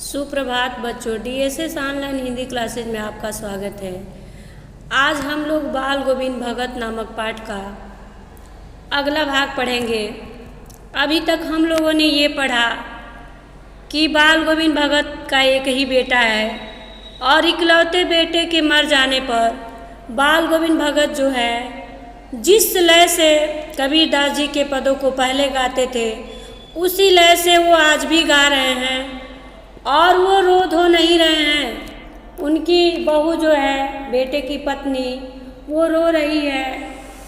सुप्रभात बच्चों, DSS online Hindi classes में आपका स्वागत है। आज हम लोग बाल गोविंद भगत नामक पाठ का अगला भाग पढ़ेंगे। अभी तक हम लोगों ने ये पढ़ा कि बाल गोविंद भगत का एक ही बेटा है और इकलौते बेटे के मर जाने पर बाल गोविंद भगत जो है जिस लय से कबीरदास जी के पदों को पहले गाते थे उसी लय से वो आज भी गा रहे हैं और वो रो धो नहीं रहे हैं। उनकी बहू जो है, बेटे की पत्नी, वो रो रही है।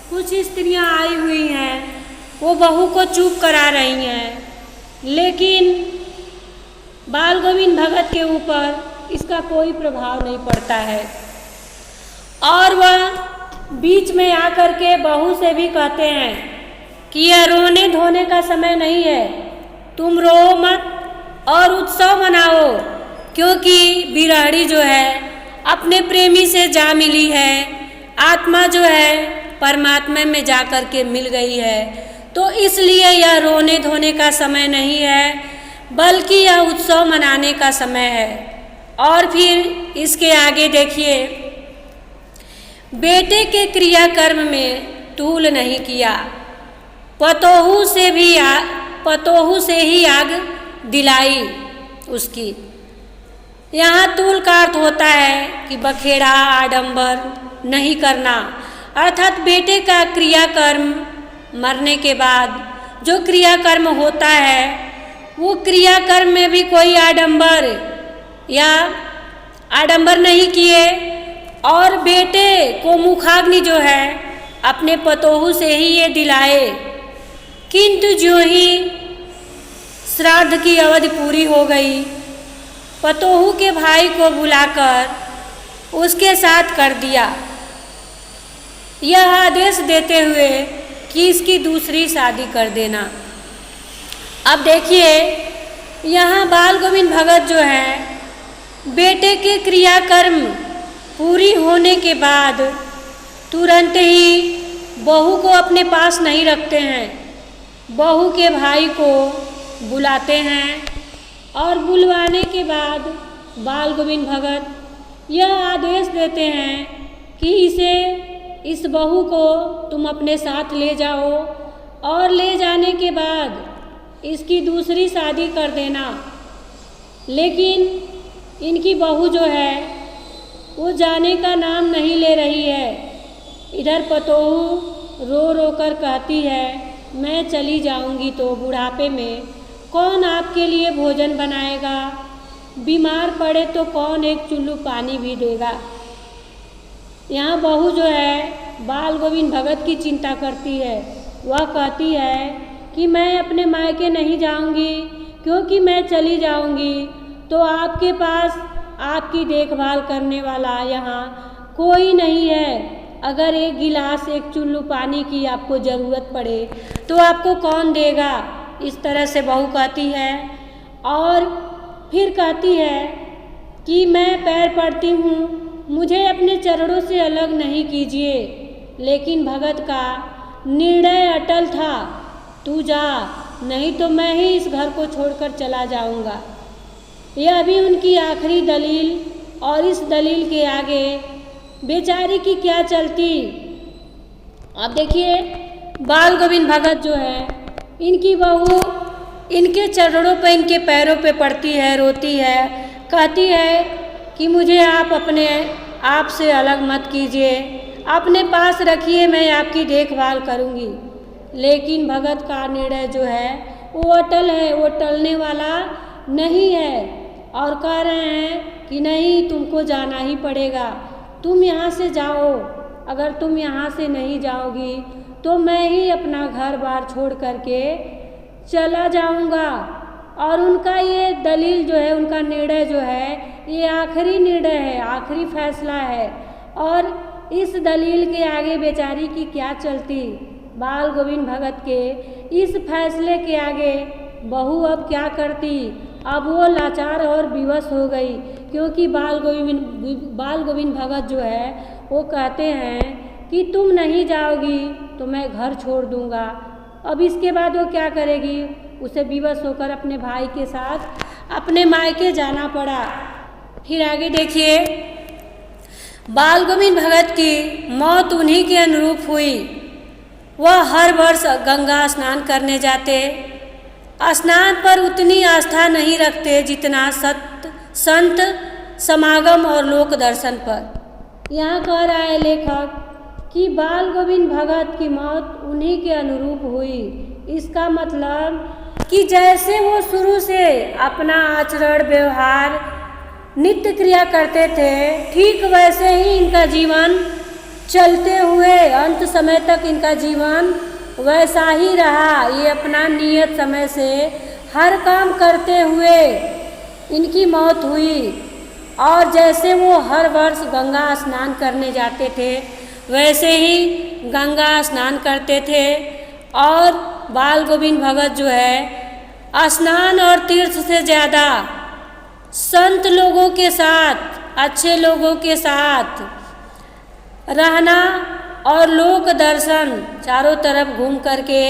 कुछ स्त्रियां आई हुई हैं, वो बहू को चुप करा रही हैं, लेकिन बाल गोविंद भगत के ऊपर इसका कोई प्रभाव नहीं पड़ता है और वह बीच में आकर के बहू से भी कहते हैं कि यह रोने धोने का समय नहीं है, तुम रो मत और उत्सव मनाओ, क्योंकि बिरहड़ी जो है अपने प्रेमी से जा मिली है, आत्मा जो है परमात्मा में जा कर के मिल गई है। तो इसलिए यह रोने धोने का समय नहीं है, बल्कि यह उत्सव मनाने का समय है। और फिर इसके आगे देखिए, बेटे के क्रियाकर्म में तूल नहीं किया, पतोहू से ही आग दिलाई उसकी। यहाँ तूल का अर्थ होता है कि बखेड़ा आडंबर नहीं करना, अर्थात बेटे का क्रियाकर्म मरने के बाद जो क्रियाकर्म होता है वो क्रियाकर्म में भी कोई आडंबर नहीं किए और बेटे को मुखाग्नि जो है अपने पतोहू से ही ये दिलाए। किंतु जो ही श्राद्ध की अवधि पूरी हो गई, पतोहू के भाई को बुलाकर उसके साथ कर दिया, यह आदेश देते हुए कि इसकी दूसरी शादी कर देना। अब देखिए, यहाँ बाल गोविंद भगत जो है बेटे के क्रियाकर्म पूरी होने के बाद तुरंत ही बहू को अपने पास नहीं रखते हैं, बहू के भाई को बुलाते हैं और बुलवाने के बाद बाल गोविंद भगत यह आदेश देते हैं कि इस बहू को तुम अपने साथ ले जाओ और ले जाने के बाद इसकी दूसरी शादी कर देना। लेकिन इनकी बहू जो है वो जाने का नाम नहीं ले रही है। इधर पतोहू रो रो कर कहती है, मैं चली जाऊंगी तो बुढ़ापे में कौन आपके लिए भोजन बनाएगा, बीमार पड़े तो कौन एक चुल्लू पानी भी देगा। यहाँ बहू जो है बाल गोविंद भगत की चिंता करती है। वह कहती है कि मैं अपने मायके नहीं जाऊंगी, क्योंकि मैं चली जाऊंगी तो आपके पास आपकी देखभाल करने वाला यहाँ कोई नहीं है। अगर एक गिलास एक चुल्लू पानी की आपको ज़रूरत पड़े तो आपको कौन देगा। इस तरह से बहू कहती है और फिर कहती है कि मैं पैर पड़ती हूँ, मुझे अपने चरणों से अलग नहीं कीजिए। लेकिन भगत का निर्णय अटल था, तू जा, नहीं तो मैं ही इस घर को छोड़कर चला जाऊँगा। यह भी उनकी आखिरी दलील, और इस दलील के आगे बेचारी की क्या चलती। अब देखिए, बाल गोविंद भगत जो है इनकी बहू इनके चरणों पर, इनके पैरों पे पड़ती है, रोती है, कहती है कि मुझे आप अपने आप से अलग मत कीजिए, अपने पास रखिए, मैं आपकी देखभाल करूंगी। लेकिन भगत का निर्णय जो है वो अटल है, वो टलने वाला नहीं है और कह रहे हैं कि नहीं, तुमको जाना ही पड़ेगा, तुम यहाँ से जाओ। अगर तुम यहाँ से नहीं जाओगी तो मैं ही अपना घर बार छोड़ करके चला जाऊंगा। और उनका ये दलील जो है, उनका निर्णय जो है, ये आखिरी निर्णय है, आखिरी फैसला है। और इस दलील के आगे बेचारी की क्या चलती। बाल गोविंद भगत के इस फैसले के आगे बहू अब क्या करती। अब वो लाचार और विवश हो गई, क्योंकि बाल गोविंद भगत जो है वो कहते हैं कि तुम नहीं जाओगी तो मैं घर छोड़ दूंगा। अब इसके बाद वो क्या करेगी, उसे विवश होकर अपने भाई के साथ अपने मायके जाना पड़ा। फिर आगे देखिए, बाल गोविंद भगत की मौत उन्हीं के अनुरूप हुई। वह हर वर्ष गंगा स्नान करने जाते। स्नान पर उतनी आस्था नहीं रखते जितना संत समागम और लोक दर्शन पर। यहाँ कह रहा है लेखक कि बाल गोविंद भगत की मौत उन्हीं के अनुरूप हुई। इसका मतलब कि जैसे वो शुरू से अपना आचरण व्यवहार नित्य क्रिया करते थे, ठीक वैसे ही इनका जीवन चलते हुए अंत समय तक इनका जीवन वैसा ही रहा। ये अपना नियत समय से हर काम करते हुए इनकी मौत हुई। और जैसे वो हर वर्ष गंगा स्नान करने जाते थे, वैसे ही गंगा स्नान करते थे। और बाल गोविंद भगत जो है स्नान और तीर्थ से ज़्यादा संत लोगों के साथ, अच्छे लोगों के साथ रहना और लोक दर्शन, चारों तरफ घूम करके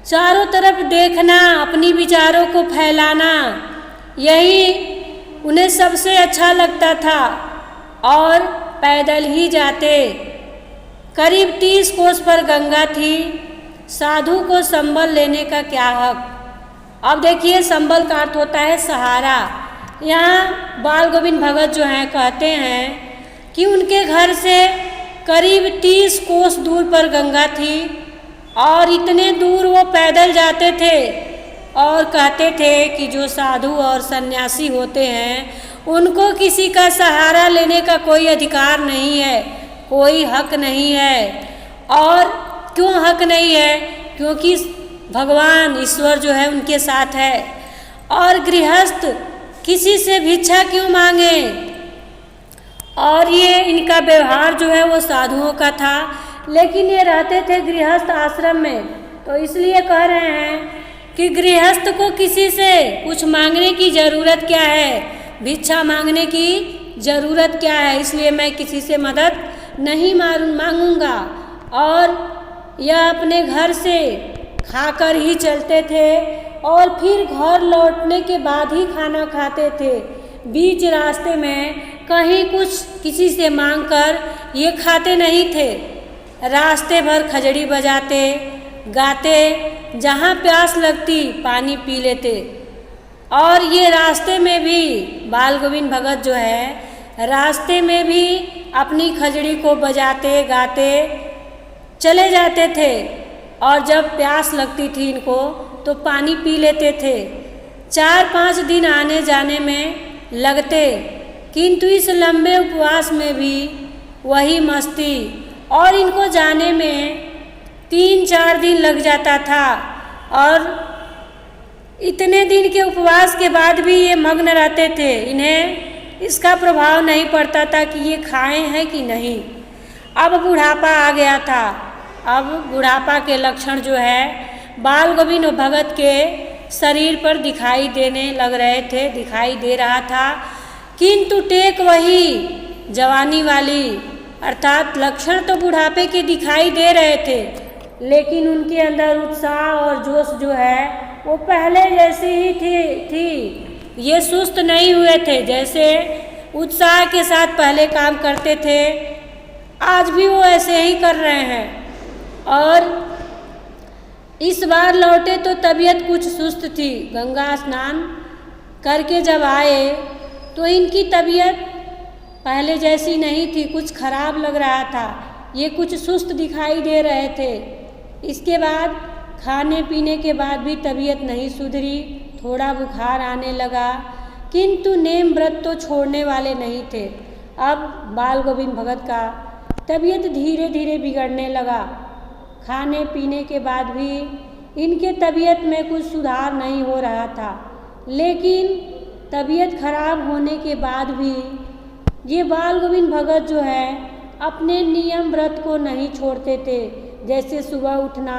चारों तरफ देखना, अपनी विचारों को फैलाना, यही उन्हें सबसे अच्छा लगता था। और पैदल ही जाते। करीब 30 कोस पर गंगा थी। साधु को संबल लेने का क्या हक। अब देखिए, संबल का अर्थ होता है सहारा। यहाँ बाल गोविंद भगत जो हैं कहते हैं कि उनके घर से करीब 30 कोस दूर पर गंगा थी और इतने दूर वो पैदल जाते थे। और कहते थे कि जो साधु और सन्यासी होते हैं उनको किसी का सहारा लेने का कोई अधिकार नहीं है, कोई हक नहीं है। और क्यों हक नहीं है? क्योंकि भगवान ईश्वर जो है उनके साथ है। और गृहस्थ किसी से भिक्षा क्यों मांगे? और ये इनका व्यवहार जो है वो साधुओं का था, लेकिन ये रहते थे गृहस्थ आश्रम में। तो इसलिए कह रहे हैं कि गृहस्थ को किसी से कुछ मांगने की ज़रूरत क्या है, भिक्षा मांगने की ज़रूरत क्या है। इसलिए मैं किसी से मदद नहीं मांगूंगा। और यह अपने घर से खाकर ही चलते थे और फिर घर लौटने के बाद ही खाना खाते थे। बीच रास्ते में कहीं कुछ किसी से मांगकर ये खाते नहीं थे। रास्ते भर खजड़ी बजाते, गाते, जहाँ प्यास लगती पानी पी लेते। और ये रास्ते में भी बाल गोविंद भगत जो है रास्ते में भी अपनी खजड़ी को बजाते गाते चले जाते थे। और जब प्यास लगती थी इनको तो पानी पी लेते थे। 4-5 दिन आने जाने में लगते, किंतु इस लंबे उपवास में भी वही मस्ती। और इनको जाने में 3-4 दिन लग जाता था। और इतने दिन के उपवास के बाद भी ये मग्न रहते थे। इन्हें इसका प्रभाव नहीं पड़ता था कि ये खाए हैं कि नहीं। अब बुढ़ापा आ गया था। अब बुढ़ापा के लक्षण जो है बाल गोविंद भगत के शरीर पर दिखाई देने लग रहे थे, दिखाई दे रहा था। किंतु टेक वही जवानी वाली, अर्थात लक्षण तो बुढ़ापे के दिखाई दे रहे थे, लेकिन उनके अंदर उत्साह और जोश जो है वो पहले जैसी ही थी। ये सुस्त नहीं हुए थे। जैसे उत्साह के साथ पहले काम करते थे, आज भी वो ऐसे ही कर रहे हैं। और इस बार लौटे तो तबीयत कुछ सुस्त थी। गंगा स्नान करके जब आए तो इनकी तबीयत पहले जैसी नहीं थी, कुछ खराब लग रहा था। ये कुछ सुस्त दिखाई दे रहे थे। इसके बाद खाने पीने के बाद भी तबीयत नहीं सुधरी, थोड़ा बुखार आने लगा, किंतु नेम व्रत तो छोड़ने वाले नहीं थे। अब बाल गोविंद भगत का तबीयत धीरे धीरे बिगड़ने लगा। खाने पीने के बाद भी इनके तबीयत में कुछ सुधार नहीं हो रहा था। लेकिन तबीयत खराब होने के बाद भी ये बाल गोविंद भगत जो है अपने नियम व्रत को नहीं छोड़ते थे। जैसे सुबह उठना,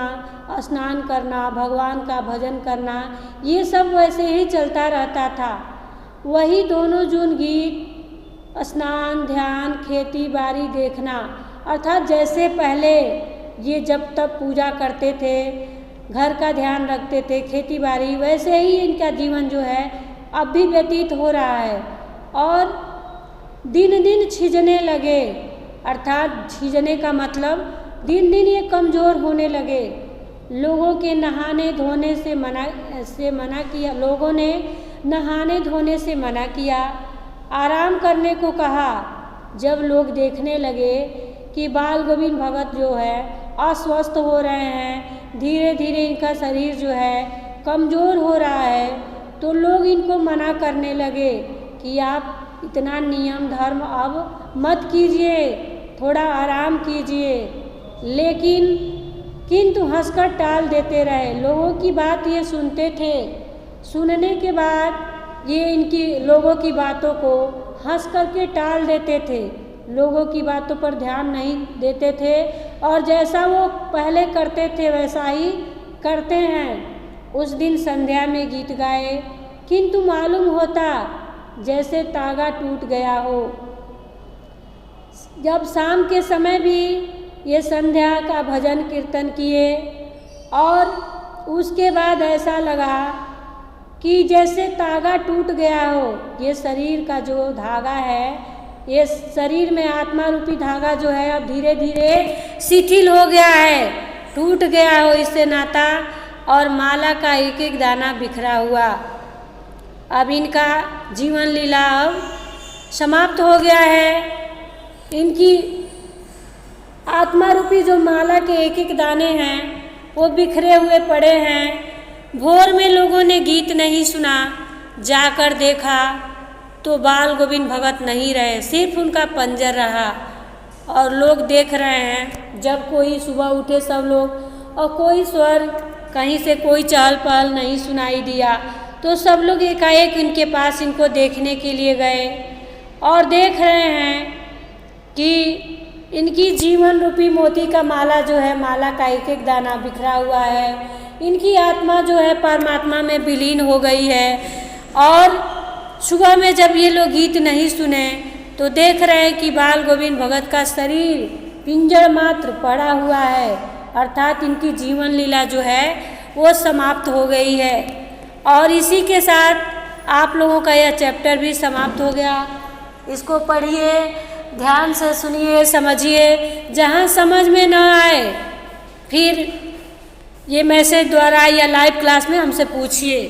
स्नान करना, भगवान का भजन करना, ये सब वैसे ही चलता रहता था। वही दोनों जून गीत, स्नान, ध्यान, खेती बाड़ी देखना, अर्थात जैसे पहले ये जब तब पूजा करते थे, घर का ध्यान रखते थे, खेती बाड़ी, वैसे ही इनका जीवन जो है अब भी व्यतीत हो रहा है। और दिन दिन छिजने लगे, अर्थात छिजने का मतलब दिन दिन ये कमज़ोर होने लगे। लोगों के नहाने धोने से मना किया, लोगों ने नहाने धोने से मना किया, आराम करने को कहा। जब लोग देखने लगे कि बाल गोविंद भगत जो है अस्वस्थ हो रहे हैं, धीरे धीरे इनका शरीर जो है कमज़ोर हो रहा है, तो लोग इनको मना करने लगे कि आप इतना नियम धर्म अब मत कीजिए, थोड़ा आराम कीजिए। लेकिन किंतु हंसकर टाल देते रहे। लोगों की बात ये सुनते थे, सुनने के बाद ये इनकी लोगों की बातों को हंस करके टाल देते थे, लोगों की बातों पर ध्यान नहीं देते थे और जैसा वो पहले करते थे वैसा ही करते हैं। उस दिन संध्या में गीत गाए, किंतु मालूम होता जैसे तागा टूट गया हो। जब शाम के समय भी ये संध्या का भजन कीर्तन किए और उसके बाद ऐसा लगा कि जैसे तागा टूट गया हो। ये शरीर का जो धागा है, ये शरीर में आत्मा रूपी धागा जो है अब धीरे धीरे शिथिल हो गया है, टूट गया हो इससे नाता, और माला का एक एक दाना बिखरा हुआ। अब इनका जीवन लीला अब समाप्त हो गया है। इनकी आत्मा रूपी जो माला के एक एक दाने हैं वो बिखरे हुए पड़े हैं। भोर में लोगों ने गीत नहीं सुना, जाकर देखा तो बाल गोविंद भगत नहीं रहे, सिर्फ उनका पंजर रहा। और लोग देख रहे हैं, जब कोई सुबह उठे सब लोग और कोई स्वर कहीं से कोई चहल पहल नहीं सुनाई दिया, तो सब लोग एकाएक इनके पास इनको देखने के लिए गए और देख रहे हैं कि इनकी जीवन रूपी मोती का माला जो है, माला का एक एक दाना बिखरा हुआ है। इनकी आत्मा जो है परमात्मा में विलीन हो गई है। और सुबह में जब ये लोग गीत नहीं सुने तो देख रहे हैं कि बाल गोविंद भगत का शरीर पिंजर मात्र पड़ा हुआ है, अर्थात इनकी जीवन लीला जो है वो समाप्त हो गई है। और इसी के साथ आप लोगों का यह चैप्टर भी समाप्त हो गया। इसको पढ़िए, ध्यान से सुनिए, समझिए। जहाँ समझ में न आए फिर ये मैसेज द्वारा या लाइव क्लास में हमसे पूछिए।